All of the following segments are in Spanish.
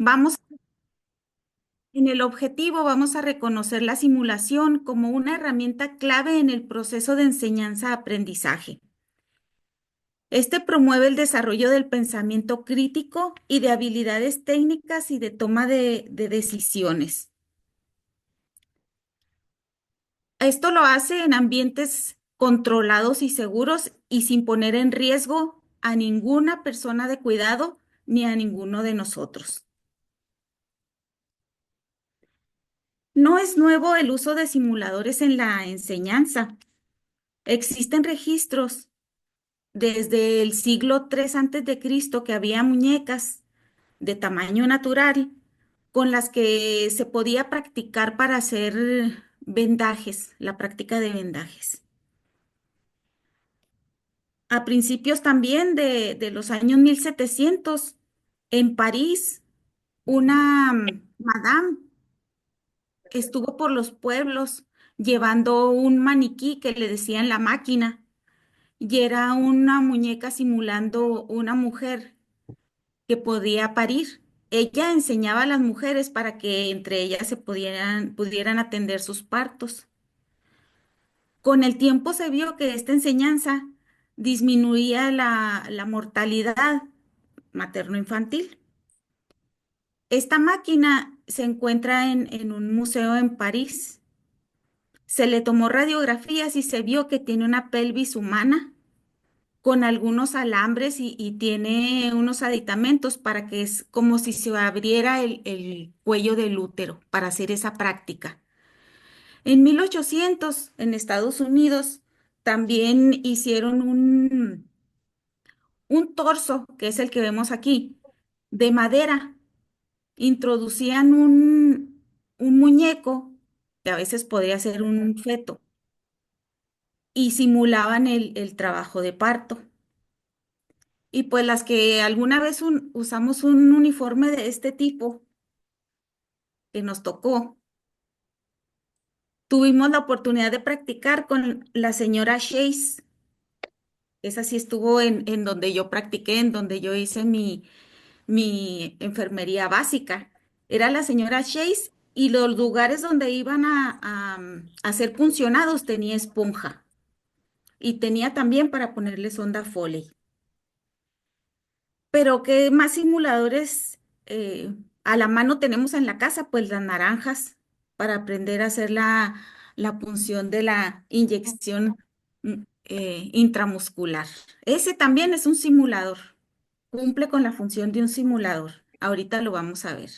Vamos, en el objetivo vamos a reconocer la simulación como una herramienta clave en el proceso de enseñanza-aprendizaje. Este promueve el desarrollo del pensamiento crítico y de habilidades técnicas y de toma de decisiones. Esto lo hace en ambientes controlados y seguros y sin poner en riesgo a ninguna persona de cuidado ni a ninguno de nosotros. No es nuevo el uso de simuladores en la enseñanza. Existen registros desde el siglo III antes de Cristo que había muñecas de tamaño natural con las que se podía practicar para hacer vendajes, la práctica de vendajes. A principios también de los años 1700, en París, una madame estuvo por los pueblos llevando un maniquí que le decían la máquina y era una muñeca simulando una mujer que podía parir. Ella enseñaba a las mujeres para que entre ellas pudieran atender sus partos. Con el tiempo se vio que esta enseñanza disminuía la mortalidad materno-infantil. Esta máquina se encuentra en un museo en París. Se le tomó radiografías y se vio que tiene una pelvis humana con algunos alambres y tiene unos aditamentos para que es como si se abriera el cuello del útero para hacer esa práctica. En 1800, en Estados Unidos, también hicieron un torso, que es el que vemos aquí, de madera. Introducían un muñeco, que a veces podría ser un feto, y simulaban el trabajo de parto. Y pues las que alguna vez usamos un uniforme de este tipo que nos tocó, tuvimos la oportunidad de practicar con la señora Chase. Esa sí estuvo en donde yo practiqué, en donde yo hice mi enfermería básica. Era la señora Chase y los lugares donde iban a ser puncionados tenía esponja y tenía también para ponerle sonda Foley. Pero ¿qué más simuladores a la mano tenemos en la casa? Pues las naranjas para aprender a hacer la punción de la inyección intramuscular. Ese también es un simulador. Cumple con la función de un simulador. Ahorita lo vamos a ver.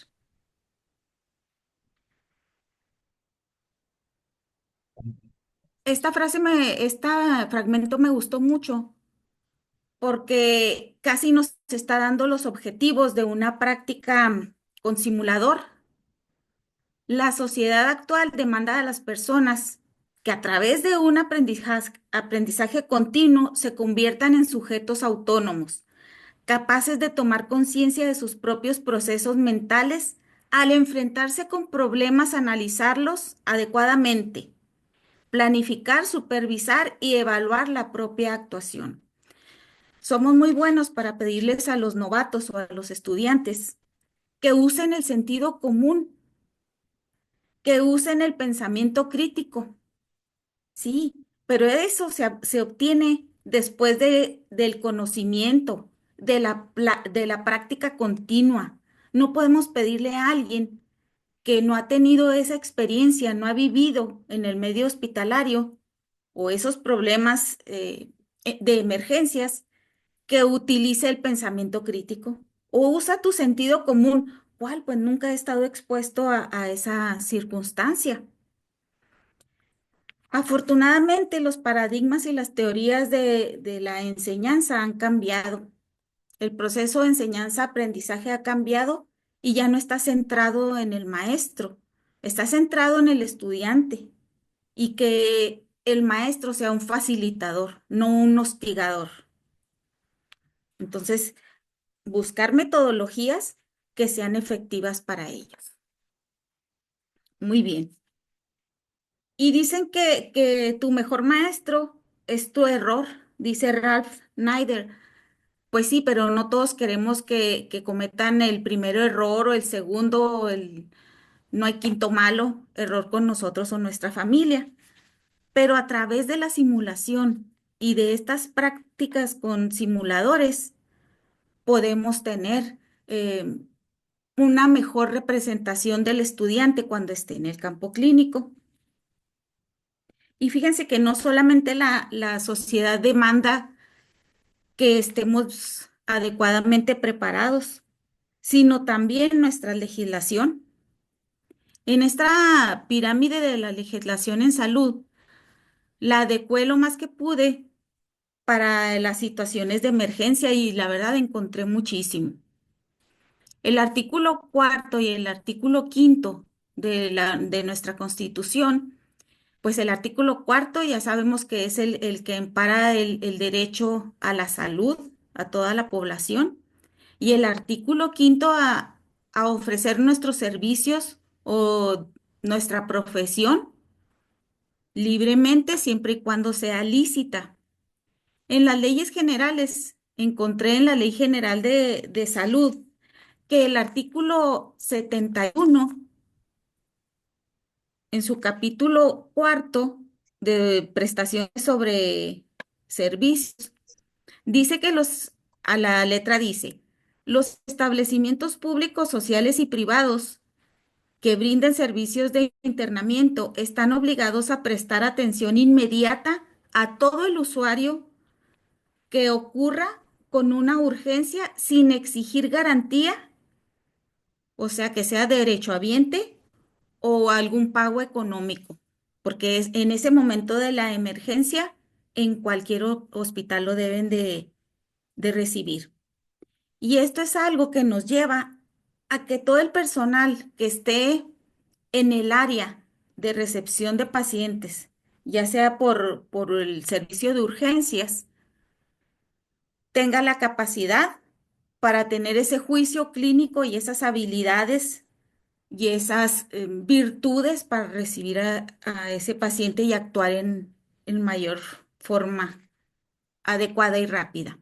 Este fragmento me gustó mucho porque casi nos está dando los objetivos de una práctica con simulador. La sociedad actual demanda a las personas que a través de un aprendizaje continuo se conviertan en sujetos autónomos, capaces de tomar conciencia de sus propios procesos mentales al enfrentarse con problemas, analizarlos adecuadamente, planificar, supervisar y evaluar la propia actuación. Somos muy buenos para pedirles a los novatos o a los estudiantes que usen el sentido común, que usen el pensamiento crítico. Sí, pero eso se obtiene después del conocimiento, de la práctica continua. No podemos pedirle a alguien que no ha tenido esa experiencia, no ha vivido en el medio hospitalario o esos problemas de emergencias, que utilice el pensamiento crítico o usa tu sentido común. ¿Cuál? Pues nunca he estado expuesto a esa circunstancia. Afortunadamente, los paradigmas y las teorías de la enseñanza han cambiado. El proceso de enseñanza-aprendizaje ha cambiado y ya no está centrado en el maestro, está centrado en el estudiante y que el maestro sea un facilitador, no un hostigador. Entonces, buscar metodologías que sean efectivas para ellos. Muy bien. Y dicen que tu mejor maestro es tu error, dice Ralph Nader. Pues sí, pero no todos queremos que cometan el primero error o el segundo, no hay quinto malo, error con nosotros o nuestra familia. Pero a través de la simulación y de estas prácticas con simuladores, podemos tener eh, una mejor representación del estudiante cuando esté en el campo clínico. Y fíjense que no solamente la sociedad demanda que estemos adecuadamente preparados, sino también nuestra legislación. En esta pirámide de la legislación en salud, la adecué lo más que pude para las situaciones de emergencia y la verdad encontré muchísimo. El artículo cuarto y el artículo quinto de nuestra Constitución, pues el artículo cuarto ya sabemos que es el que ampara el derecho a la salud a toda la población y el artículo quinto a ofrecer nuestros servicios o nuestra profesión libremente siempre y cuando sea lícita. En las leyes generales, encontré en la Ley General de Salud que el artículo 71 en su capítulo cuarto de prestaciones sobre servicios, dice que a la letra dice, los establecimientos públicos, sociales y privados que brinden servicios de internamiento están obligados a prestar atención inmediata a todo el usuario que ocurra con una urgencia sin exigir garantía, o sea, que sea derechohabiente o algún pago económico, porque es en ese momento de la emergencia, en cualquier hospital lo deben de recibir. Y esto es algo que nos lleva a que todo el personal que esté en el área de recepción de pacientes, ya sea por el servicio de urgencias, tenga la capacidad para tener ese juicio clínico y esas habilidades y esas virtudes para recibir a ese paciente y actuar en mayor forma adecuada y rápida.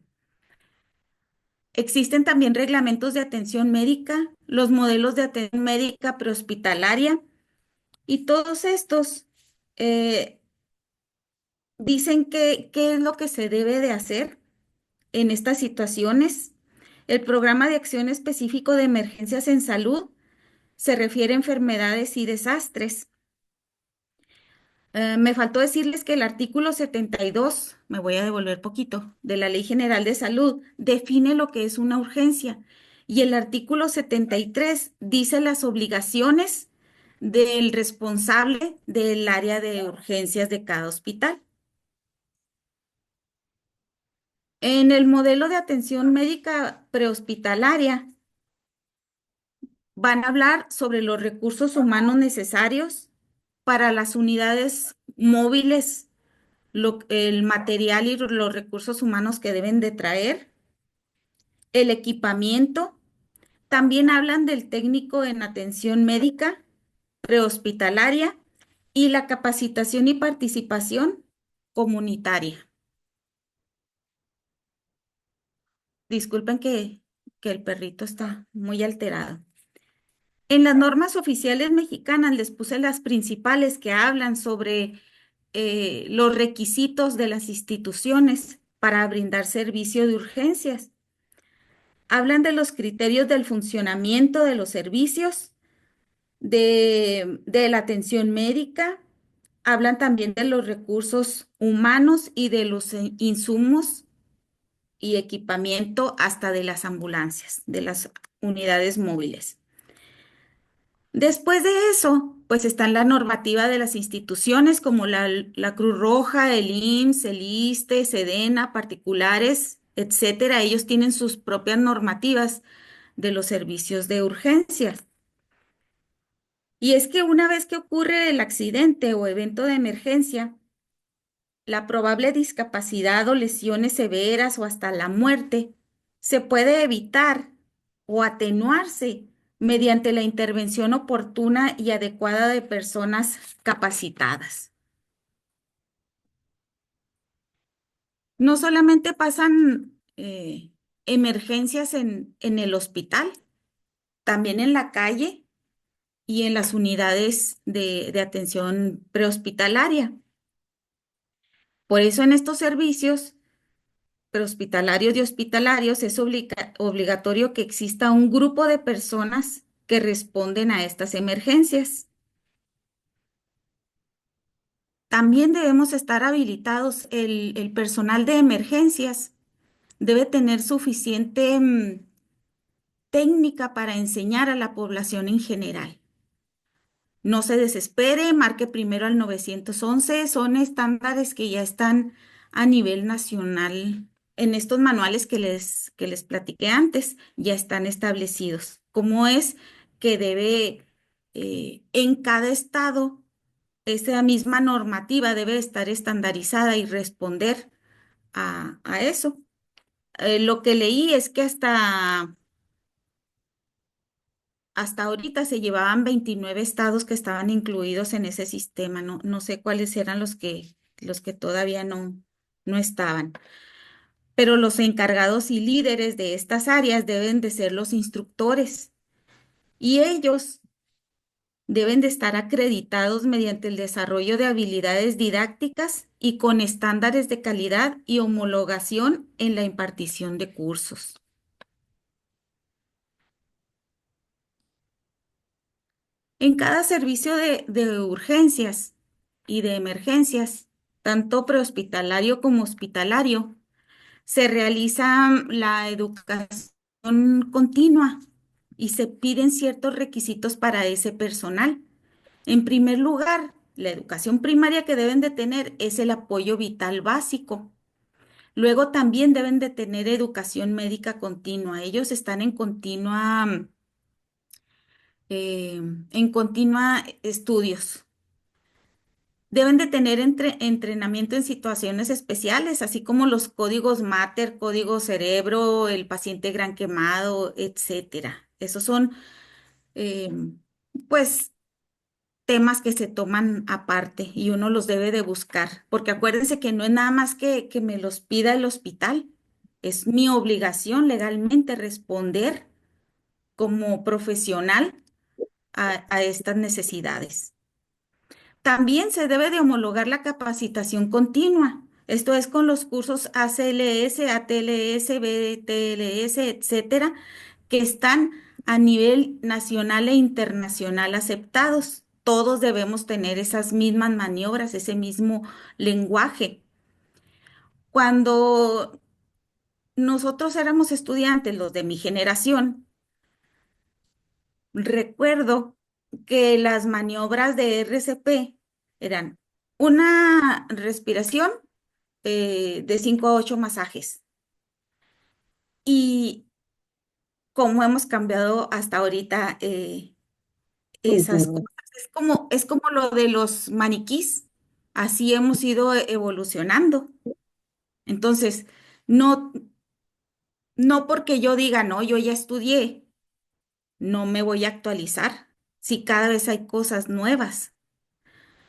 Existen también reglamentos de atención médica, los modelos de atención médica prehospitalaria y todos estos eh, dicen qué es lo que se debe de hacer en estas situaciones. El programa de acción específico de emergencias en salud se refiere a enfermedades y desastres. Me faltó decirles que el artículo 72, me voy a devolver poquito, de la Ley General de Salud, define lo que es una urgencia. Y el artículo 73 dice las obligaciones del responsable del área de urgencias de cada hospital. En el modelo de atención médica prehospitalaria, van a hablar sobre los recursos humanos necesarios para las unidades móviles, el material y los recursos humanos que deben de traer, el equipamiento. También hablan del técnico en atención médica prehospitalaria y la capacitación y participación comunitaria. Disculpen que el perrito está muy alterado. En las normas oficiales mexicanas les puse las principales que hablan sobre los requisitos de las instituciones para brindar servicio de urgencias. Hablan de los criterios del funcionamiento de los servicios, de la atención médica, hablan también de los recursos humanos y de los insumos y equipamiento hasta de las ambulancias, de las unidades móviles. Después de eso, pues están la normativa de las instituciones como la Cruz Roja, el IMSS, el ISSSTE, Sedena, particulares, etcétera. Ellos tienen sus propias normativas de los servicios de urgencias. Y es que una vez que ocurre el accidente o evento de emergencia, la probable discapacidad o lesiones severas o hasta la muerte se puede evitar o atenuarse mediante la intervención oportuna y adecuada de personas capacitadas. No solamente pasan emergencias en el hospital, también en la calle y en las unidades de atención prehospitalaria. Por eso en estos servicios prehospitalarios y hospitalarios es obligatorio que exista un grupo de personas que responden a estas emergencias. También debemos estar habilitados. El personal de emergencias debe tener suficiente técnica para enseñar a la población en general. No se desespere, marque primero al 911. Son estándares que ya están a nivel nacional. En estos manuales que les platiqué antes, ya están establecidos. Cómo es que debe, en cada estado, esa misma normativa debe estar estandarizada y responder a eso. Lo que leí es que hasta ahorita se llevaban 29 estados que estaban incluidos en ese sistema. No sé cuáles eran los que todavía no estaban. Pero los encargados y líderes de estas áreas deben de ser los instructores y ellos deben de estar acreditados mediante el desarrollo de habilidades didácticas y con estándares de calidad y homologación en la impartición de cursos. En cada servicio de urgencias y de emergencias, tanto prehospitalario como hospitalario, se realiza la educación continua y se piden ciertos requisitos para ese personal. En primer lugar, la educación primaria que deben de tener es el apoyo vital básico. Luego también deben de tener educación médica continua. Ellos están en continua estudios. Deben de tener entrenamiento en situaciones especiales, así como los códigos Mater, código cerebro, el paciente gran quemado, etcétera. Esos son, eh, pues, temas que se toman aparte y uno los debe de buscar, porque acuérdense que no es nada más que me los pida el hospital. Es mi obligación legalmente responder como profesional a estas necesidades. También se debe de homologar la capacitación continua. Esto es con los cursos ACLS, ATLS, BTLS, etcétera, que están a nivel nacional e internacional aceptados. Todos debemos tener esas mismas maniobras, ese mismo lenguaje. Cuando nosotros éramos estudiantes, los de mi generación, recuerdo que las maniobras de RCP eran una respiración de 5 a 8 masajes. Y cómo hemos cambiado hasta ahorita esas Ujú. cosas. Es como lo de los maniquís. Así hemos ido evolucionando. Entonces, no, no porque yo diga, no, yo ya estudié, no me voy a actualizar. Si cada vez hay cosas nuevas.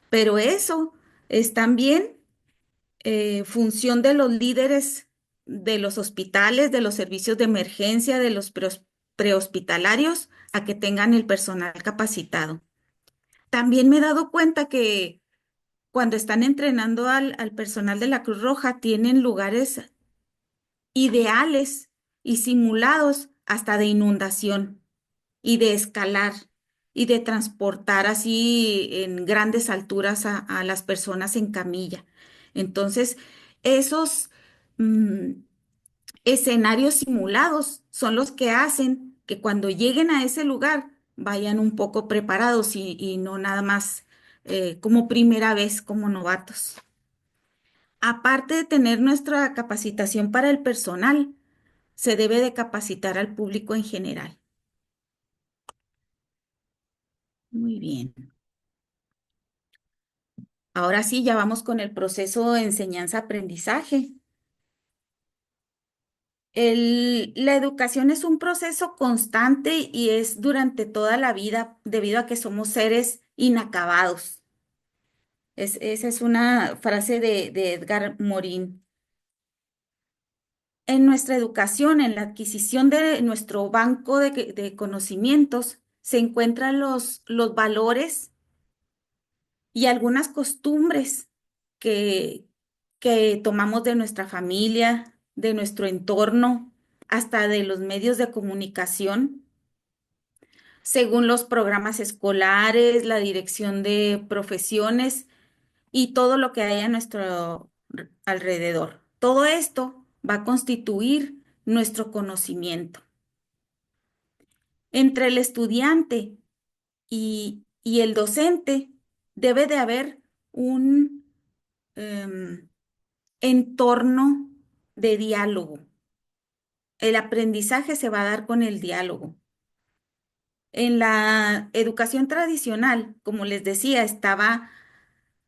Pero eso es también función de los líderes de los hospitales, de los servicios de emergencia, de los prehospitalarios, a que tengan el personal capacitado. También me he dado cuenta que cuando están entrenando al personal de la Cruz Roja, tienen lugares ideales y simulados hasta de inundación y de escalar y de transportar así en grandes alturas a las personas en camilla. Entonces, esos mm, escenarios simulados son los que hacen que cuando lleguen a ese lugar vayan un poco preparados y no nada más como primera vez como novatos. Aparte de tener nuestra capacitación para el personal, se debe de capacitar al público en general. Muy bien. Ahora sí, ya vamos con el proceso de enseñanza-aprendizaje. La educación es un proceso constante y es durante toda la vida debido a que somos seres inacabados. Esa es una frase de Edgar Morin. En nuestra educación, en la adquisición de nuestro banco de conocimientos, se encuentran los valores y algunas costumbres que, que tomamos de nuestra familia, de nuestro entorno, hasta de los medios de comunicación, según los programas escolares, la dirección de profesiones y todo lo que hay a nuestro alrededor. Todo esto va a constituir nuestro conocimiento. Entre el estudiante y el docente debe de haber un em, entorno de diálogo. El aprendizaje se va a dar con el diálogo. En la educación tradicional, como les decía, estaba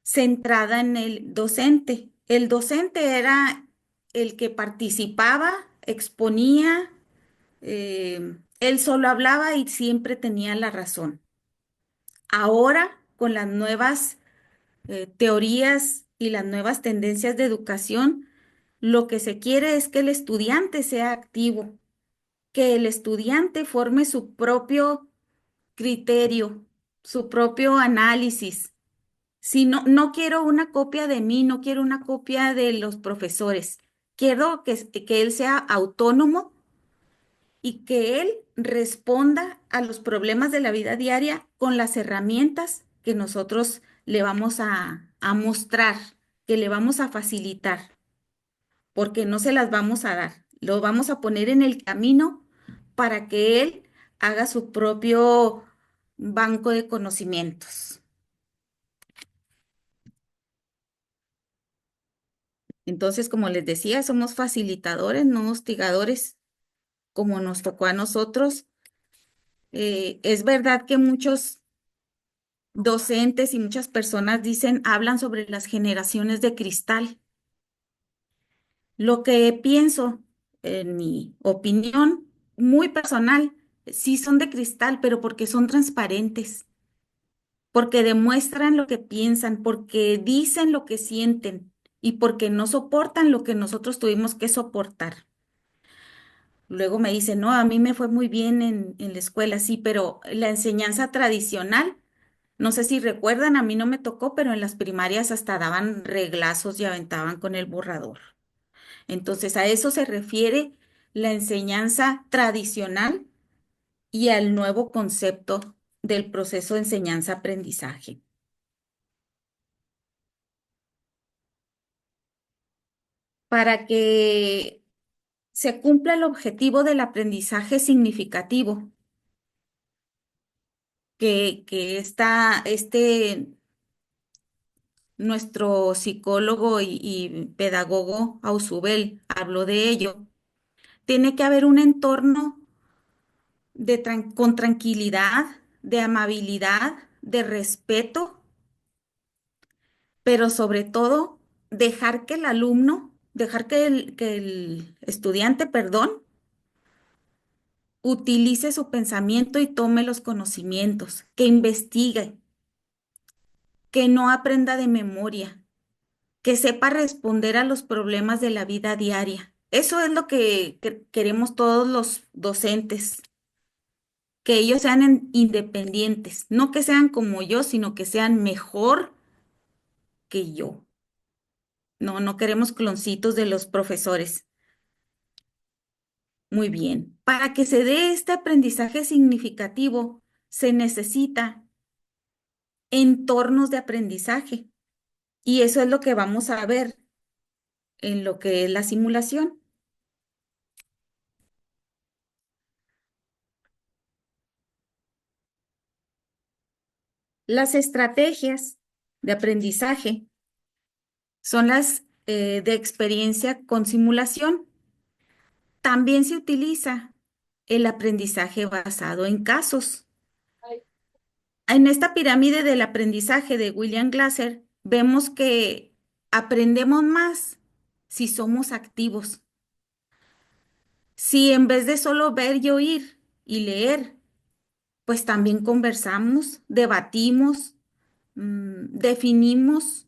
centrada en el docente. El docente era el que participaba, exponía, él solo hablaba y siempre tenía la razón. Ahora, con las nuevas teorías y las nuevas tendencias de educación, lo que se quiere es que el estudiante sea activo, que el estudiante forme su propio criterio, su propio análisis. Si no, no quiero una copia de mí, no quiero una copia de los profesores. Quiero que él sea autónomo y que él responda a los problemas de la vida diaria con las herramientas que nosotros le vamos a mostrar, que le vamos a facilitar, porque no se las vamos a dar. Lo vamos a poner en el camino para que él haga su propio banco de conocimientos. Entonces, como les decía, somos facilitadores, no hostigadores, como nos tocó a nosotros. Es verdad que muchos docentes y muchas personas dicen, hablan sobre las generaciones de cristal. Lo que pienso, en mi opinión muy personal, sí son de cristal, pero porque son transparentes, porque demuestran lo que piensan, porque dicen lo que sienten y porque no soportan lo que nosotros tuvimos que soportar. Luego me dicen, no, a mí me fue muy bien en la escuela, sí, pero la enseñanza tradicional, no sé si recuerdan, a mí no me tocó, pero en las primarias hasta daban reglazos y aventaban con el borrador. Entonces, a eso se refiere la enseñanza tradicional y al nuevo concepto del proceso de enseñanza-aprendizaje. Para que se cumpla el objetivo del aprendizaje significativo, que nuestro psicólogo y pedagogo Ausubel habló de ello, tiene que haber un entorno con tranquilidad, de amabilidad, de respeto, pero sobre todo dejar que el alumno, dejar que el estudiante, perdón, utilice su pensamiento y tome los conocimientos, que investigue, que no aprenda de memoria, que sepa responder a los problemas de la vida diaria. Eso es lo que queremos todos los docentes, que ellos sean independientes, no que sean como yo, sino que sean mejor que yo. No, no queremos cloncitos de los profesores. Muy bien. Para que se dé este aprendizaje significativo, se necesita entornos de aprendizaje. Y eso es lo que vamos a ver en lo que es la simulación. Las estrategias de aprendizaje son las de experiencia con simulación. También se utiliza el aprendizaje basado en casos. En esta pirámide del aprendizaje de William Glasser, vemos que aprendemos más si somos activos. Si en vez de solo ver y oír y leer, pues también conversamos, debatimos, definimos,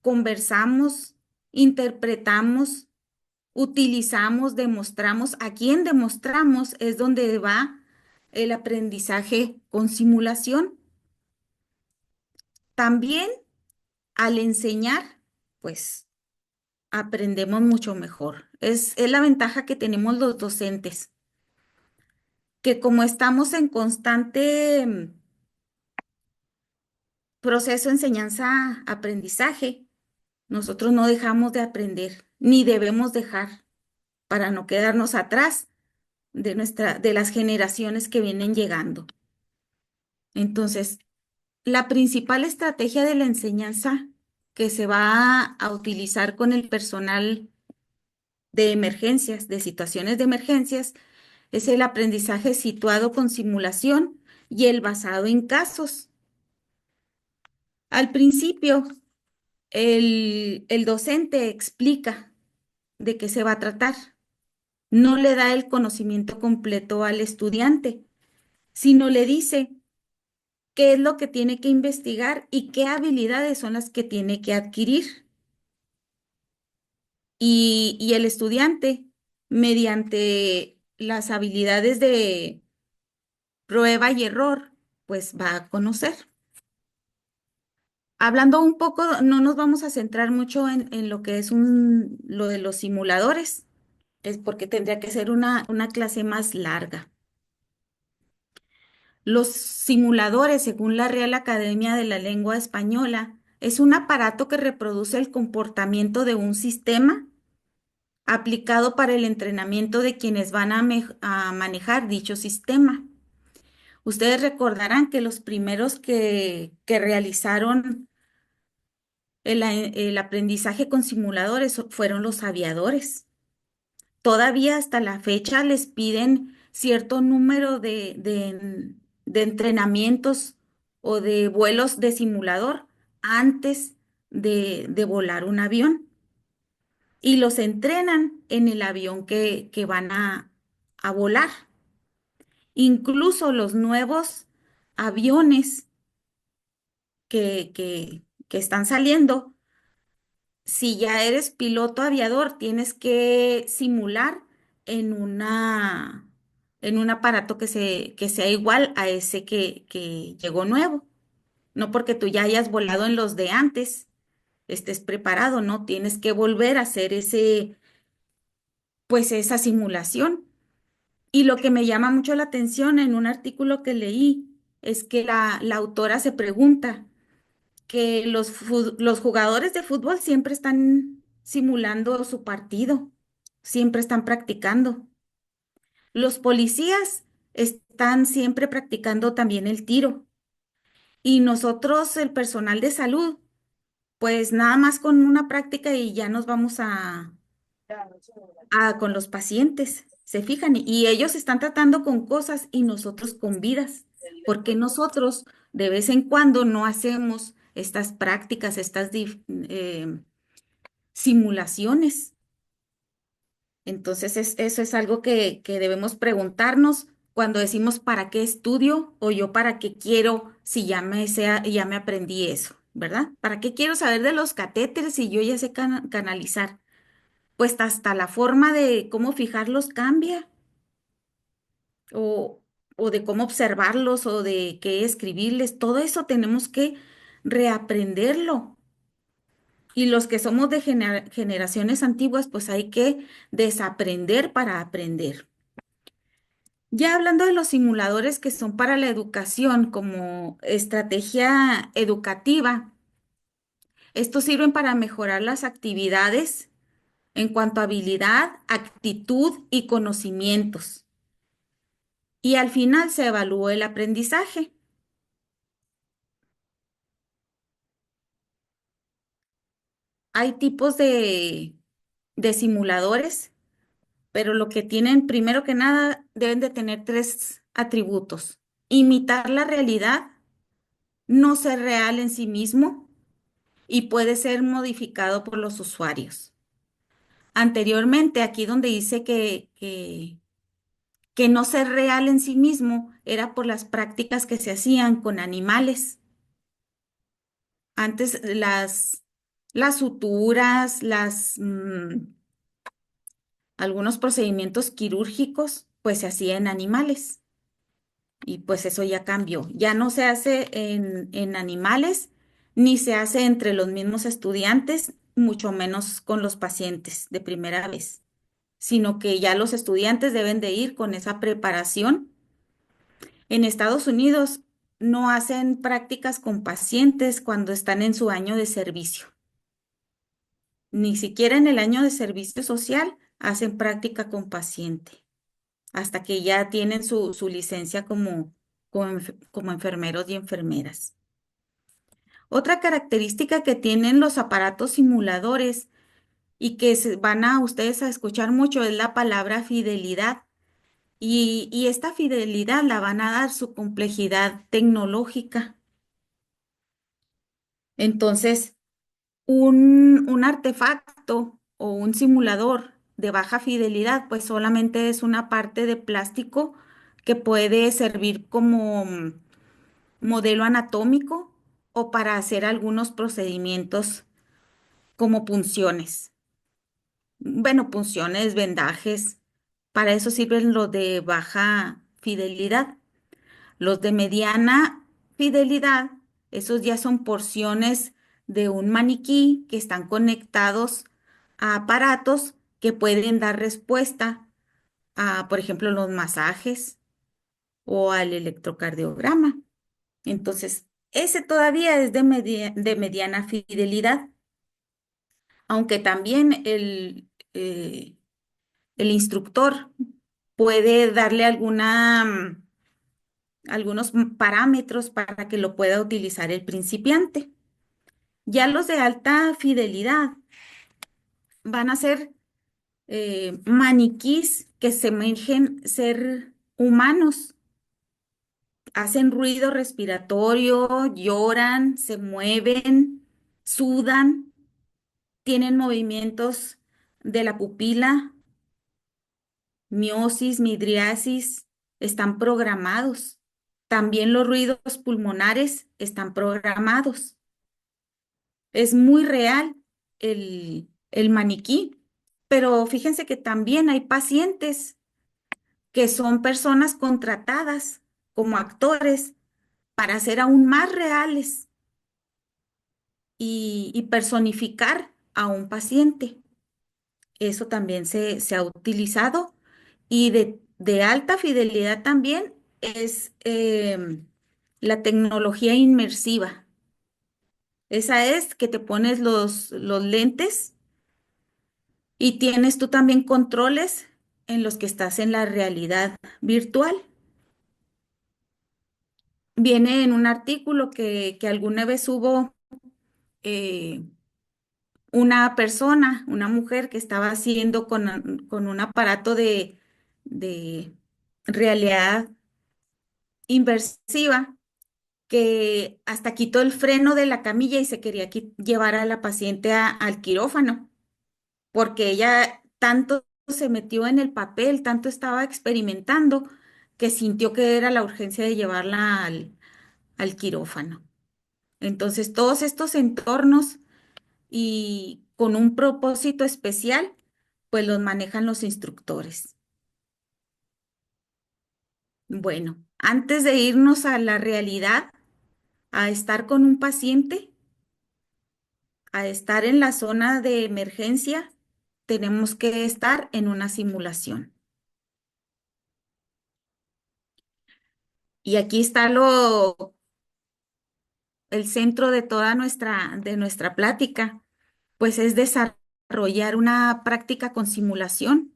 conversamos, interpretamos, utilizamos, demostramos, a quién demostramos es donde va el aprendizaje con simulación. También al enseñar, pues aprendemos mucho mejor. Es la ventaja que tenemos los docentes, que como estamos en constante proceso enseñanza-aprendizaje, nosotros no dejamos de aprender, ni debemos dejar para no quedarnos atrás de las generaciones que vienen llegando. Entonces, la principal estrategia de la enseñanza que se va a utilizar con el personal de emergencias, de situaciones de emergencias, es el aprendizaje situado con simulación y el basado en casos. Al principio, el docente explica de qué se va a tratar. No le da el conocimiento completo al estudiante, sino le dice qué es lo que tiene que investigar y qué habilidades son las que tiene que adquirir. Y el estudiante, mediante las habilidades de prueba y error, pues va a conocer. Hablando un poco, no nos vamos a centrar mucho en lo que es lo de los simuladores, es porque tendría que ser una clase más larga. Los simuladores, según la Real Academia de la Lengua Española, es un aparato que reproduce el comportamiento de un sistema aplicado para el entrenamiento de quienes van a manejar dicho sistema. Ustedes recordarán que los primeros que realizaron el aprendizaje con simuladores fueron los aviadores. Todavía hasta la fecha les piden cierto número de entrenamientos o de vuelos de simulador antes de volar un avión y los entrenan en el avión que van a volar. Incluso los nuevos aviones que están saliendo, si ya eres piloto aviador, tienes que simular en en un aparato que sea igual a ese que llegó nuevo. No porque tú ya hayas volado en los de antes, estés preparado, ¿no? Tienes que volver a hacer pues esa simulación. Y lo que me llama mucho la atención en un artículo que leí es que la autora se pregunta que los jugadores de fútbol siempre están simulando su partido, siempre están practicando. Los policías están siempre practicando también el tiro. Y nosotros, el personal de salud, pues nada más con una práctica y ya nos vamos con los pacientes, se fijan, y ellos están tratando con cosas y nosotros con vidas, porque nosotros de vez en cuando no hacemos estas prácticas, simulaciones. Entonces, eso es algo que debemos preguntarnos cuando decimos para qué estudio o yo para qué quiero si ya me aprendí eso, ¿verdad? ¿Para qué quiero saber de los catéteres si yo ya sé canalizar? Pues hasta la forma de cómo fijarlos cambia o, o de cómo observarlos o de qué escribirles. Todo eso tenemos que reaprenderlo. Y los que somos de generaciones antiguas, pues hay que desaprender para aprender. Ya hablando de los simuladores que son para la educación como estrategia educativa, estos sirven para mejorar las actividades en cuanto a habilidad, actitud y conocimientos. Y al final se evalúa el aprendizaje. Hay tipos de simuladores, pero lo que tienen, primero que nada, deben de tener tres atributos. Imitar la realidad, no ser real en sí mismo y puede ser modificado por los usuarios. Anteriormente, aquí donde dice que no ser real en sí mismo era por las prácticas que se hacían con animales. Antes las suturas, Algunos procedimientos quirúrgicos pues se hacían en animales y pues eso ya cambió. Ya no se hace en animales ni se hace entre los mismos estudiantes, mucho menos con los pacientes de primera vez, sino que ya los estudiantes deben de ir con esa preparación. En Estados Unidos no hacen prácticas con pacientes cuando están en su año de servicio. Ni siquiera en el año de servicio social hacen práctica con paciente, hasta que ya tienen su licencia como enfermeros y enfermeras. Otra característica que tienen los aparatos simuladores y que van a ustedes a escuchar mucho es la palabra fidelidad. Y esta fidelidad la van a dar su complejidad tecnológica. Entonces, un artefacto o un simulador de baja fidelidad, pues solamente es una parte de plástico que puede servir como modelo anatómico o para hacer algunos procedimientos como punciones. Bueno, punciones, vendajes, para eso sirven los de baja fidelidad. Los de mediana fidelidad, esos ya son porciones de un maniquí que están conectados a aparatos que pueden dar respuesta a, por ejemplo, los masajes o al electrocardiograma. Entonces, ese todavía es de mediana fidelidad, aunque también el instructor puede darle algunos parámetros para que lo pueda utilizar el principiante. Ya los de alta fidelidad van a ser maniquís que semejen ser humanos. Hacen ruido respiratorio, lloran, se mueven, sudan, tienen movimientos de la pupila, miosis, midriasis, están programados. También los ruidos pulmonares están programados. Es muy real el maniquí, pero fíjense que también hay pacientes que son personas contratadas como actores para ser aún más reales y personificar a un paciente. Eso también se ha utilizado y de alta fidelidad también es la tecnología inmersiva. Esa es que te pones los lentes y tienes tú también controles en los que estás en la realidad virtual. Viene en un artículo que alguna vez hubo eh, una persona, una mujer que estaba haciendo con un aparato de realidad inversiva que hasta quitó el freno de la camilla y se quería llevar a la paciente al quirófano, porque ella tanto se metió en el papel, tanto estaba experimentando, que sintió que era la urgencia de llevarla al quirófano. Entonces, todos estos entornos y con un propósito especial, pues los manejan los instructores. Bueno, antes de irnos a la realidad, a estar con un paciente, a estar en la zona de emergencia, tenemos que estar en una simulación. Y aquí está el centro de toda de nuestra plática, pues es desarrollar una práctica con simulación.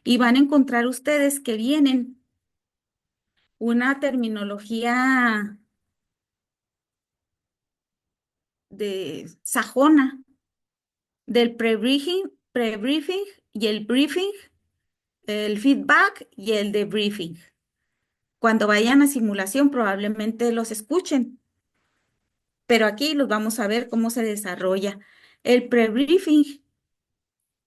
Y van a encontrar ustedes que vienen una terminología de sajona, del pre-briefing y el briefing, el feedback y el debriefing. Cuando vayan a simulación probablemente los escuchen, pero aquí los vamos a ver cómo se desarrolla. El pre-briefing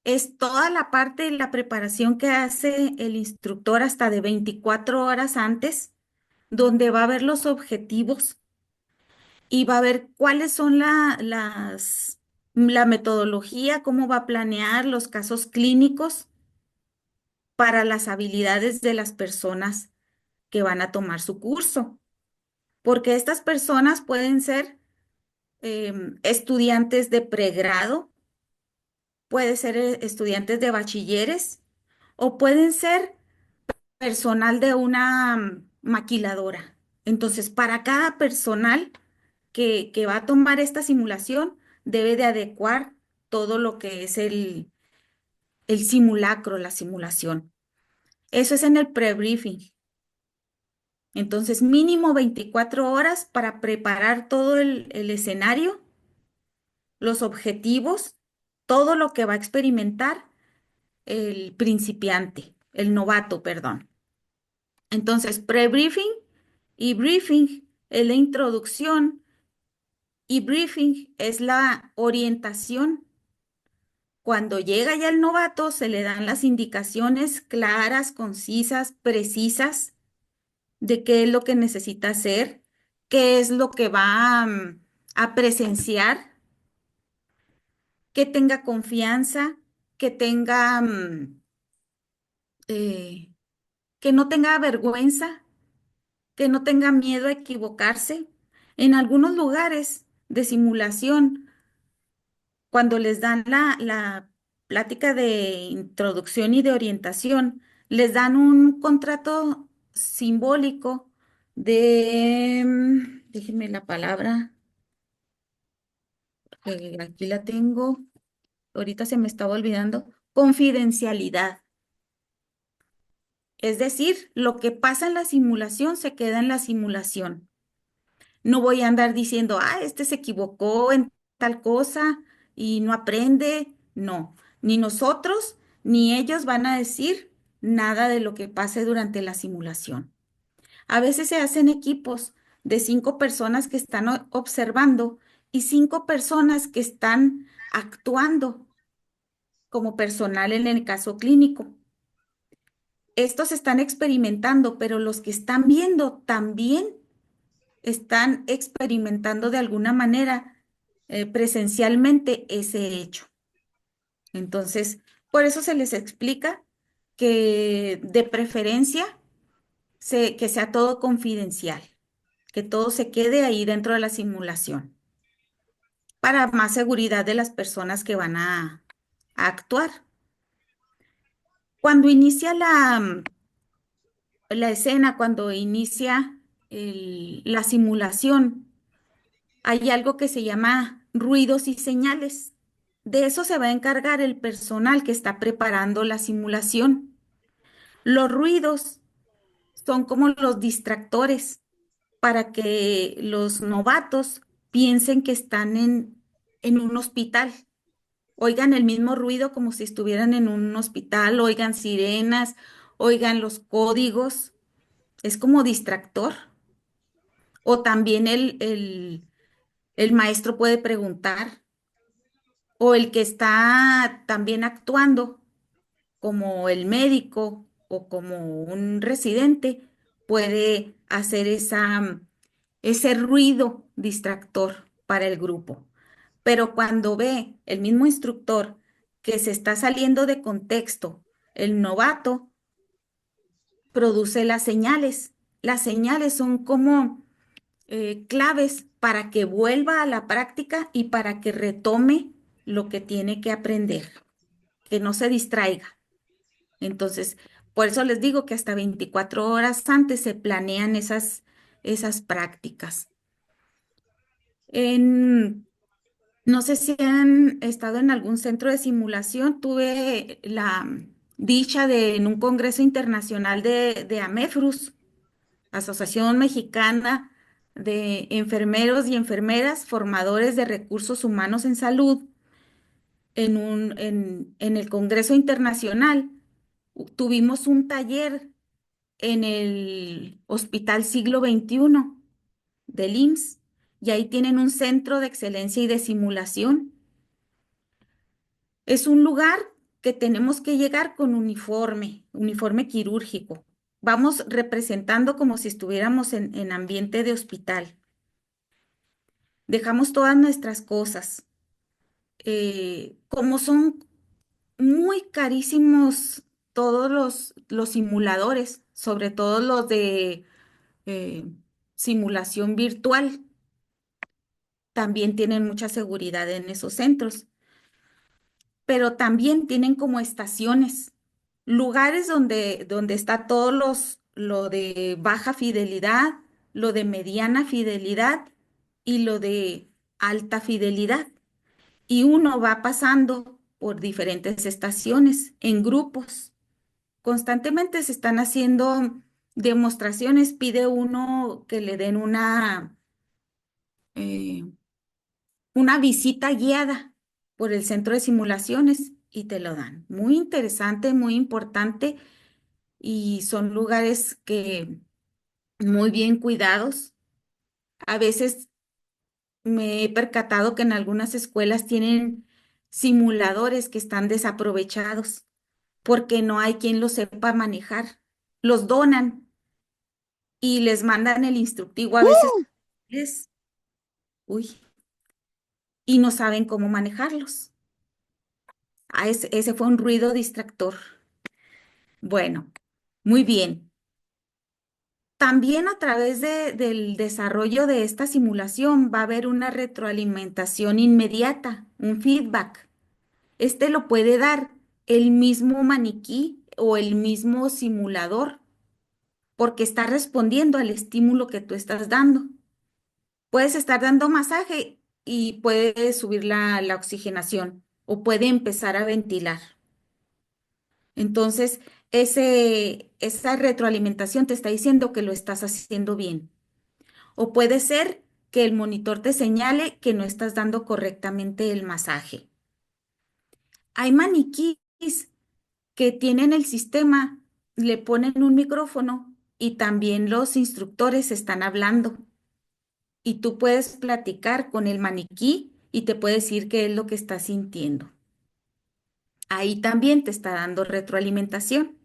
es toda la parte de la preparación que hace el instructor hasta de 24 horas antes, donde va a ver los objetivos y va a ver cuáles son la metodología, cómo va a planear los casos clínicos para las habilidades de las personas que van a tomar su curso, porque estas personas pueden ser estudiantes de pregrado, puede ser estudiantes de bachilleres o pueden ser personal de una maquiladora. Entonces, para cada personal que va a tomar esta simulación, debe de adecuar todo lo que es el simulacro, la simulación. Eso es en el pre-briefing. Entonces, mínimo 24 horas para preparar todo el escenario, los objetivos, todo lo que va a experimentar el principiante, el novato, perdón. Entonces, pre-briefing y briefing es la introducción y briefing es la orientación. Cuando llega ya el novato, se le dan las indicaciones claras, concisas, precisas de qué es lo que necesita hacer, qué es lo que va a presenciar, que tenga confianza, que tenga, eh, que no tenga vergüenza, que no tenga miedo a equivocarse. En algunos lugares de simulación, cuando les dan la plática de introducción y de orientación, les dan un contrato simbólico de, déjenme la palabra, aquí la tengo, ahorita se me estaba olvidando, confidencialidad. Es decir, lo que pasa en la simulación se queda en la simulación. No voy a andar diciendo, este se equivocó en tal cosa y no aprende. No, ni nosotros ni ellos van a decir nada de lo que pase durante la simulación. A veces se hacen equipos de 5 personas que están observando y 5 personas que están actuando como personal en el caso clínico. Estos están experimentando, pero los que están viendo también están experimentando de alguna manera presencialmente ese hecho. Entonces, por eso se les explica que de preferencia que sea todo confidencial, que todo se quede ahí dentro de la simulación, para más seguridad de las personas que van a actuar. Cuando inicia la escena, cuando inicia la simulación, hay algo que se llama ruidos y señales. De eso se va a encargar el personal que está preparando la simulación. Los ruidos son como los distractores para que los novatos piensen que están en un hospital. Oigan el mismo ruido como si estuvieran en un hospital, oigan sirenas, oigan los códigos. Es como distractor. O también el maestro puede preguntar, o el que está también actuando como el médico o como un residente puede hacer ese ruido distractor para el grupo. Pero cuando ve el mismo instructor que se está saliendo de contexto, el novato produce las señales. Las señales son como claves para que vuelva a la práctica y para que retome lo que tiene que aprender, que no se distraiga. Entonces, por eso les digo que hasta 24 horas antes se planean esas prácticas. En, no sé si han estado en algún centro de simulación. Tuve la dicha de en un congreso internacional de AMEFRUS, Asociación Mexicana de Enfermeros y Enfermeras Formadores de Recursos Humanos en Salud, en el Congreso Internacional. Tuvimos un taller en el Hospital Siglo XXI del IMSS y ahí tienen un centro de excelencia y de simulación. Es un lugar que tenemos que llegar con uniforme quirúrgico. Vamos representando como si estuviéramos en ambiente de hospital. Dejamos todas nuestras cosas. Como son muy carísimos todos los simuladores, sobre todo los de eh, simulación virtual, también tienen mucha seguridad en esos centros, pero también tienen como estaciones, lugares donde está lo de baja fidelidad, lo de mediana fidelidad y lo de alta fidelidad. Y uno va pasando por diferentes estaciones en grupos. Constantemente se están haciendo demostraciones, pide uno que le den eh, una visita guiada por el centro de simulaciones y te lo dan. Muy interesante, muy importante y son lugares que muy bien cuidados. A veces me he percatado que en algunas escuelas tienen simuladores que están desaprovechados porque no hay quien los sepa manejar. Los donan y les mandan el instructivo a veces es, uy, y no saben cómo manejarlos. Ese fue un ruido distractor. Bueno, muy bien. También a través del desarrollo de esta simulación va a haber una retroalimentación inmediata, un feedback. Este lo puede dar el mismo maniquí o el mismo simulador, porque está respondiendo al estímulo que tú estás dando. Puedes estar dando masaje y puede subir la oxigenación o puede empezar a ventilar. Entonces, esa retroalimentación te está diciendo que lo estás haciendo bien. O puede ser que el monitor te señale que no estás dando correctamente el masaje. Hay maniquís que tienen el sistema, le ponen un micrófono y también los instructores están hablando. Y tú puedes platicar con el maniquí y te puede decir qué es lo que estás sintiendo. Ahí también te está dando retroalimentación.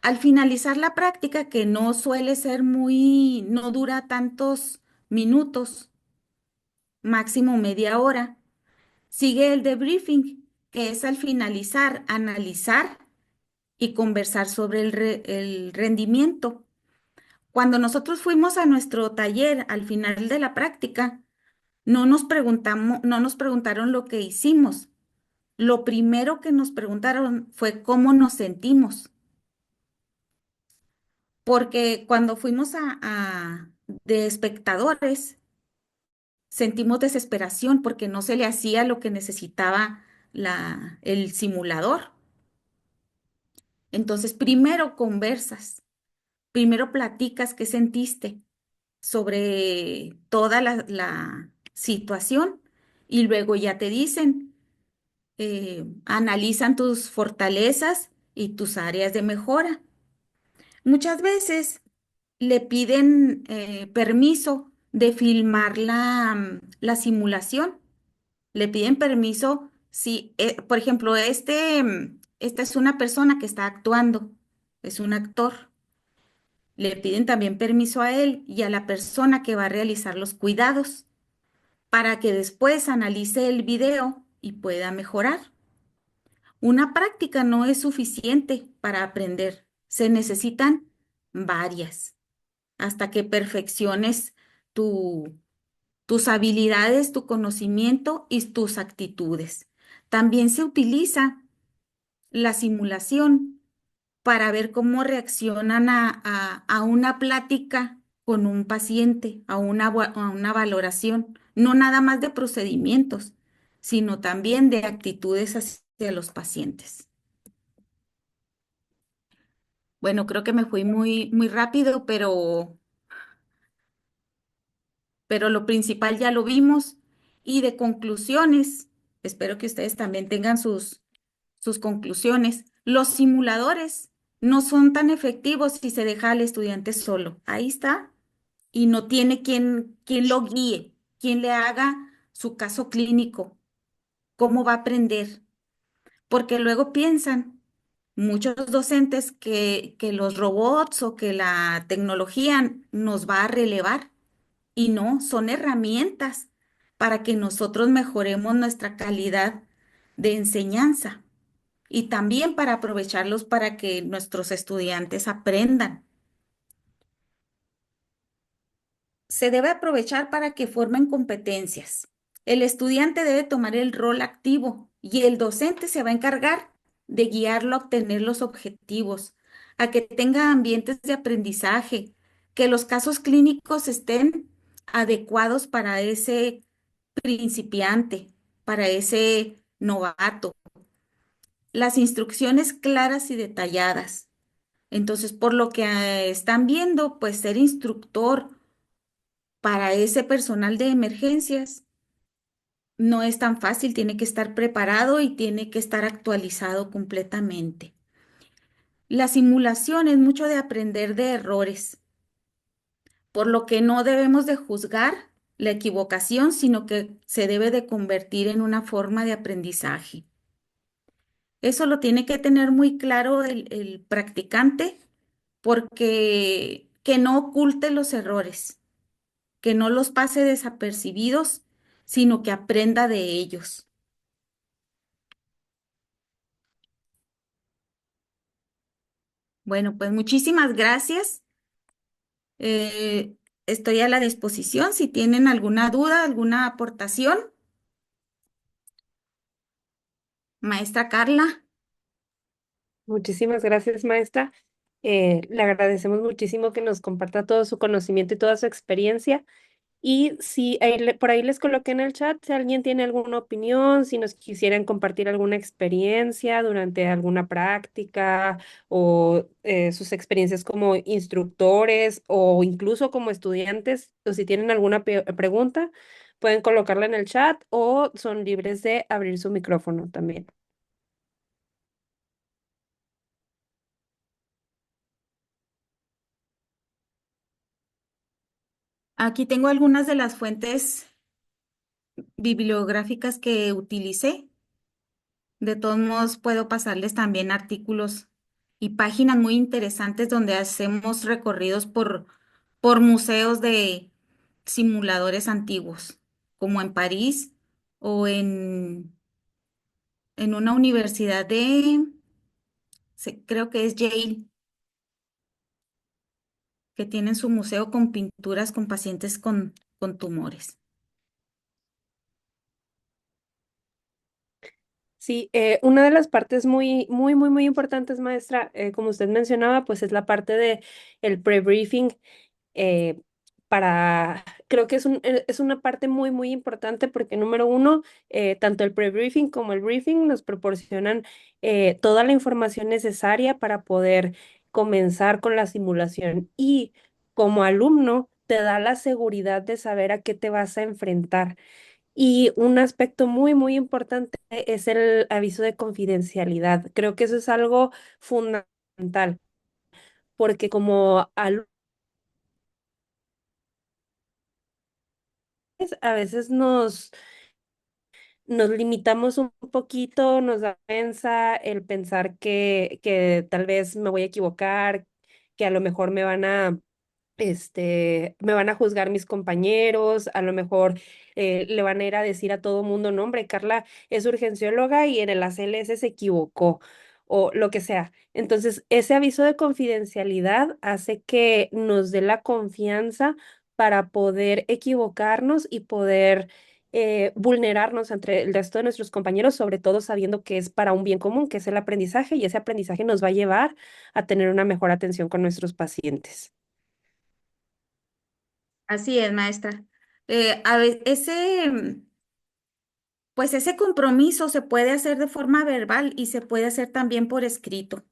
Al finalizar la práctica, que no suele ser no dura tantos minutos, máximo media hora, sigue el debriefing, que es al finalizar, analizar y conversar sobre el rendimiento. Cuando nosotros fuimos a nuestro taller al final de la práctica, no nos preguntaron lo que hicimos. Lo primero que nos preguntaron fue cómo nos sentimos, porque cuando fuimos de espectadores, sentimos desesperación porque no se le hacía lo que necesitaba el simulador. Entonces, primero conversas, primero platicas qué sentiste sobre toda la situación y luego ya te dicen, analizan tus fortalezas y tus áreas de mejora. Muchas veces le piden permiso de filmar la simulación. Le piden permiso si, por ejemplo, esta es una persona que está actuando, es un actor. Le piden también permiso a él y a la persona que va a realizar los cuidados para que después analice el video y pueda mejorar. Una práctica no es suficiente para aprender, se necesitan varias hasta que perfecciones tu, tus habilidades, tu conocimiento y tus actitudes. También se utiliza la simulación para ver cómo reaccionan a una plática con un paciente, a una valoración, no nada más de procedimientos, sino también de actitudes hacia los pacientes. Bueno, creo que me fui muy rápido, pero lo principal ya lo vimos. Y de conclusiones, espero que ustedes también tengan sus conclusiones. Los simuladores no son tan efectivos si se deja al estudiante solo. Ahí está. Y no tiene quien lo guíe, quien le haga su caso clínico, cómo va a aprender. Porque luego piensan muchos docentes que los robots o que la tecnología nos va a relevar. Y no, son herramientas para que nosotros mejoremos nuestra calidad de enseñanza y también para aprovecharlos para que nuestros estudiantes aprendan. Se debe aprovechar para que formen competencias. El estudiante debe tomar el rol activo y el docente se va a encargar de guiarlo a obtener los objetivos, a que tenga ambientes de aprendizaje, que los casos clínicos estén adecuados para ese principiante, para ese novato. Las instrucciones claras y detalladas. Entonces, por lo que están viendo, pues ser instructor para ese personal de emergencias no es tan fácil, tiene que estar preparado y tiene que estar actualizado completamente. La simulación es mucho de aprender de errores, por lo que no debemos de juzgar la equivocación, sino que se debe de convertir en una forma de aprendizaje. Eso lo tiene que tener muy claro el practicante, porque que no oculte los errores, que no los pase desapercibidos, sino que aprenda de ellos. Bueno, pues muchísimas gracias. Eh, Estoy a la disposición si tienen alguna duda, alguna aportación. Maestra Carla, Muchísimas gracias, maestra. Le agradecemos muchísimo que nos comparta todo su conocimiento y toda su experiencia. Y si por ahí les coloqué en el chat, si alguien tiene alguna opinión, si nos quisieran compartir alguna experiencia durante alguna práctica o sus experiencias como instructores o incluso como estudiantes, o si tienen alguna pregunta, pueden colocarla en el chat o son libres de abrir su micrófono también. aquí tengo algunas de las fuentes bibliográficas que utilicé. De todos modos, puedo pasarles también artículos y páginas muy interesantes donde hacemos recorridos por museos de simuladores antiguos, como en París o en una universidad creo que es Yale, que tienen su museo con pinturas con pacientes con tumores. Sí, una de las partes muy importantes, maestra, como usted mencionaba, pues es la parte de el pre-briefing. eh, Creo que es una parte muy importante porque número uno, tanto el pre-briefing como el briefing nos proporcionan toda la información necesaria para poder comenzar con la simulación y como alumno te da la seguridad de saber a qué te vas a enfrentar. Y un aspecto muy importante es el aviso de confidencialidad. Creo que eso es algo fundamental, porque como alumnos a veces nos limitamos un poquito, nos da vergüenza el pensar que tal vez me voy a equivocar, que a lo mejor me van a juzgar mis compañeros, a lo mejor le van a ir a decir a todo mundo, no, hombre, Carla es urgencióloga y en el ACLS se equivocó o lo que sea. Entonces, ese aviso de confidencialidad hace que nos dé la confianza para poder equivocarnos y poder vulnerarnos entre el resto de nuestros compañeros, sobre todo sabiendo que es para un bien común, que es el aprendizaje, y ese aprendizaje nos va a llevar a tener una mejor atención con nuestros pacientes. Así es, maestra. Pues ese compromiso se puede hacer de forma verbal y se puede hacer también por escrito.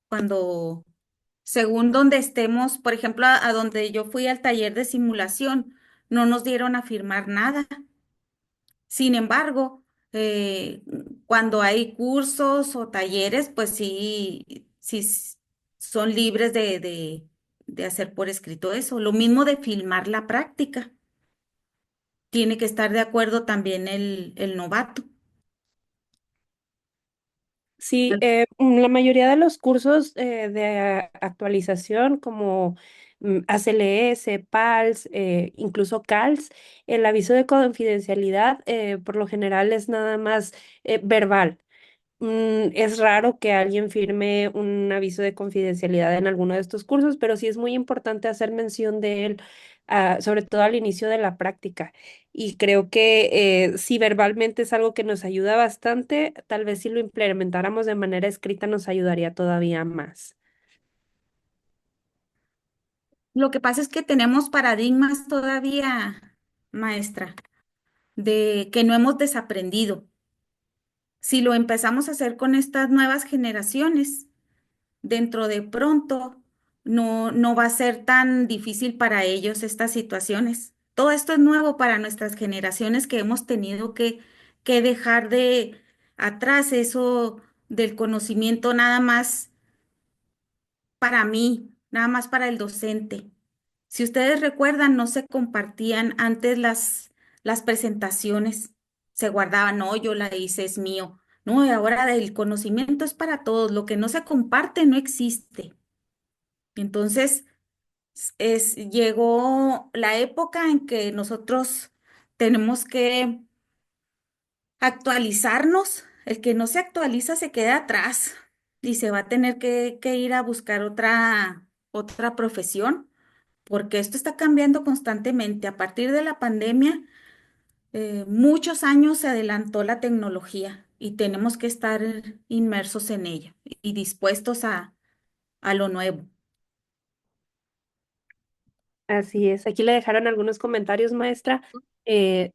Cuando, según donde estemos, por ejemplo, a donde yo fui al taller de simulación, no nos dieron a firmar nada. Sin embargo, cuando hay cursos o talleres, pues son libres de hacer por escrito eso. Lo mismo de filmar la práctica. Tiene que estar de acuerdo también el novato. Sí, la mayoría de los cursos de actualización como ACLS, PALS, incluso CALS, el aviso de confidencialidad por lo general es nada más verbal. Es raro que alguien firme un aviso de confidencialidad en alguno de estos cursos, pero sí es muy importante hacer mención de él, sobre todo al inicio de la práctica. Y creo que si verbalmente es algo que nos ayuda bastante, tal vez si lo implementáramos de manera escrita nos ayudaría todavía más. Lo que pasa es que tenemos paradigmas todavía, maestra, de que no hemos desaprendido. Si lo empezamos a hacer con estas nuevas generaciones, dentro de pronto no va a ser tan difícil para ellos estas situaciones. Todo esto es nuevo para nuestras generaciones que hemos tenido que dejar de atrás eso del conocimiento nada más para mí, nada más para el docente. Si ustedes recuerdan, no se compartían antes las presentaciones, se guardaban, no, yo la hice, es mío. No, y ahora el conocimiento es para todos, lo que no se comparte no existe. Entonces, llegó la época en que nosotros tenemos que actualizarnos. El que no se actualiza se queda atrás y se va a tener que ir a buscar otra profesión, porque esto está cambiando constantemente. A partir de la pandemia, muchos años se adelantó la tecnología y tenemos que estar inmersos en ella y dispuestos a lo nuevo. Así es. Aquí le dejaron algunos comentarios, maestra.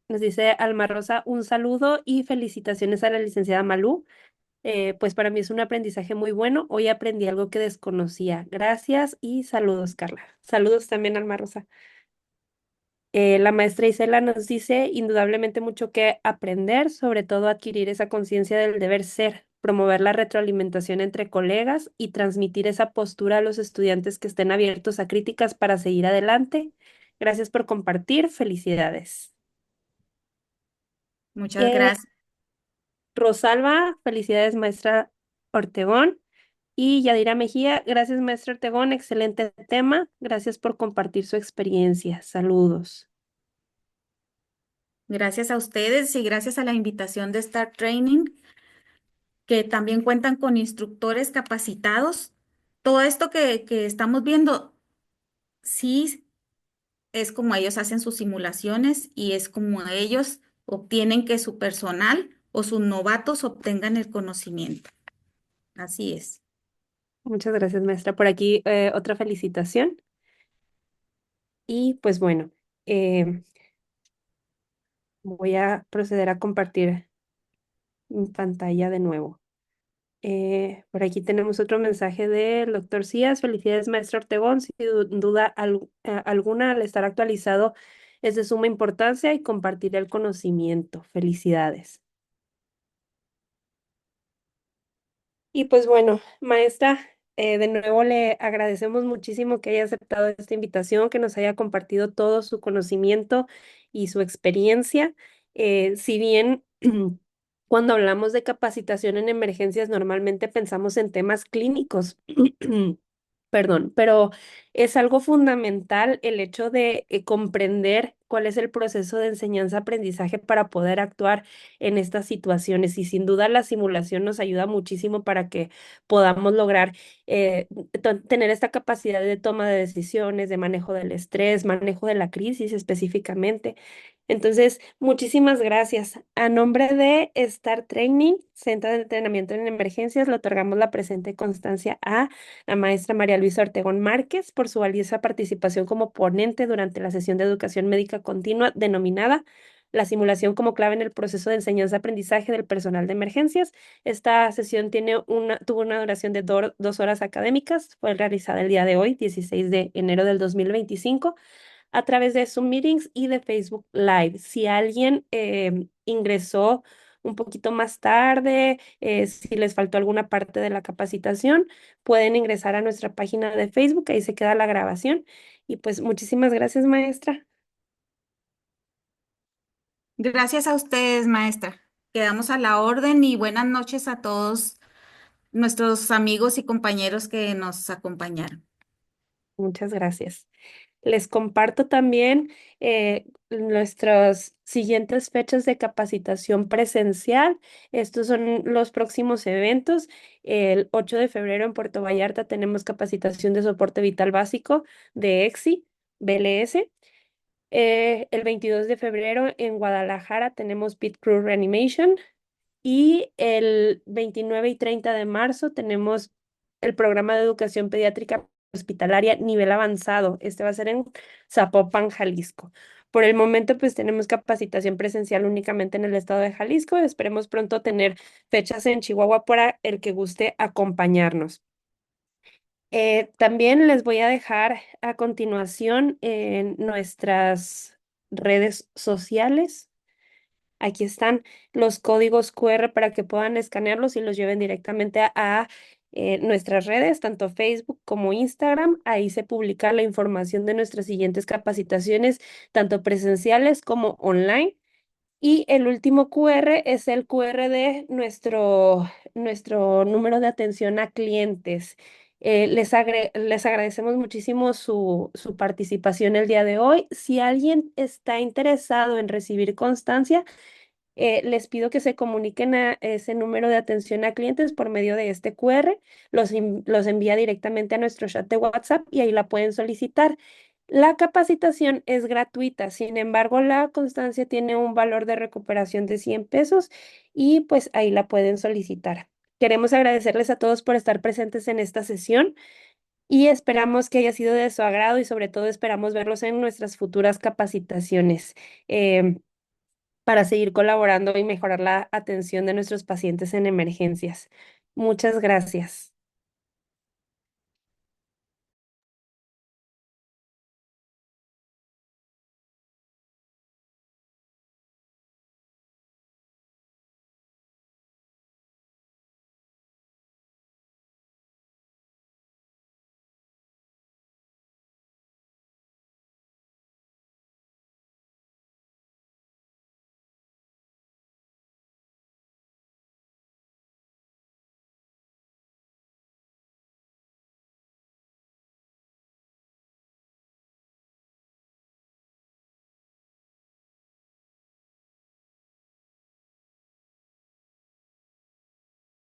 Nos dice Alma Rosa, un saludo y felicitaciones a la licenciada Malú. Pues para mí es un aprendizaje muy bueno. Hoy aprendí algo que desconocía. Gracias y saludos, Carla. Saludos también, Alma Rosa. La maestra Isela nos dice indudablemente mucho que aprender, sobre todo adquirir esa conciencia del deber ser, promover la retroalimentación entre colegas y transmitir esa postura a los estudiantes que estén abiertos a críticas para seguir adelante. Gracias por compartir. Felicidades. Muchas Eh, gracias. Rosalba, felicidades, maestra Ortegón. Y Yadira Mejía, gracias, maestra Ortegón. Excelente tema. Gracias por compartir su experiencia. Saludos. Gracias a ustedes y gracias a la invitación de Star Training, que también cuentan con instructores capacitados. Todo esto que estamos viendo, sí, es como ellos hacen sus simulaciones y es como ellos obtienen que su personal o sus novatos obtengan el conocimiento. Así es. Muchas gracias, maestra. Por aquí otra felicitación. Y pues bueno, eh, voy a proceder a compartir mi pantalla de nuevo. Por aquí tenemos otro mensaje del doctor Cías. Felicidades, maestro Ortegón. Sin duda alguna, al estar actualizado es de suma importancia y compartir el conocimiento. Felicidades. Y pues bueno, maestra, de nuevo le agradecemos muchísimo que haya aceptado esta invitación, que nos haya compartido todo su conocimiento y su experiencia. Si bien cuando hablamos de capacitación en emergencias, normalmente pensamos en temas clínicos. Perdón, pero es algo fundamental el hecho de comprender cuál es el proceso de enseñanza-aprendizaje para poder actuar en estas situaciones. Y sin duda la simulación nos ayuda muchísimo para que podamos lograr tener esta capacidad de toma de decisiones, de manejo del estrés, manejo de la crisis específicamente. Entonces, muchísimas gracias. A nombre de Star Training, Centro de Entrenamiento en Emergencias, le otorgamos la presente constancia a la maestra María Luisa Ortegón Márquez por su valiosa participación como ponente durante la sesión de educación médica continua denominada La simulación como clave en el proceso de enseñanza-aprendizaje del personal de emergencias. Esta sesión tuvo una duración de 2 horas académicas. Fue realizada el día de hoy, 16 de enero del 2025 a través de Zoom Meetings y de Facebook Live. Si alguien ingresó un poquito más tarde, si les faltó alguna parte de la capacitación, pueden ingresar a nuestra página de Facebook, ahí se queda la grabación. Y pues muchísimas gracias, maestra. Gracias a ustedes, maestra. Quedamos a la orden y buenas noches a todos nuestros amigos y compañeros que nos acompañaron. Muchas gracias. Les comparto también nuestras siguientes fechas de capacitación presencial. Estos son los próximos eventos. El 8 de febrero en Puerto Vallarta tenemos capacitación de soporte vital básico de EXI, BLS. El 22 de febrero en Guadalajara tenemos Pit Crew Reanimation. Y el 29 y 30 de marzo tenemos el programa de educación pediátrica hospitalaria nivel avanzado. Este va a ser en Zapopan, Jalisco. Por el momento, pues tenemos capacitación presencial únicamente en el estado de Jalisco. Esperemos pronto tener fechas en Chihuahua para el que guste acompañarnos. También les voy a dejar a continuación en nuestras redes sociales. Aquí están los códigos QR para que puedan escanearlos y los lleven directamente a nuestras redes, tanto Facebook como Instagram. Ahí se publica la información de nuestras siguientes capacitaciones, tanto presenciales como online. Y el último QR es el QR de nuestro número de atención a clientes. Les agradecemos muchísimo su participación el día de hoy. Si alguien está interesado en recibir constancia, les pido que se comuniquen a ese número de atención a clientes por medio de este QR. Los envía directamente a nuestro chat de WhatsApp y ahí la pueden solicitar. La capacitación es gratuita, sin embargo, la constancia tiene un valor de recuperación de 100 pesos y pues ahí la pueden solicitar. Queremos agradecerles a todos por estar presentes en esta sesión y esperamos que haya sido de su agrado y sobre todo esperamos verlos en nuestras futuras capacitaciones. Em, para seguir colaborando y mejorar la atención de nuestros pacientes en emergencias. Muchas gracias.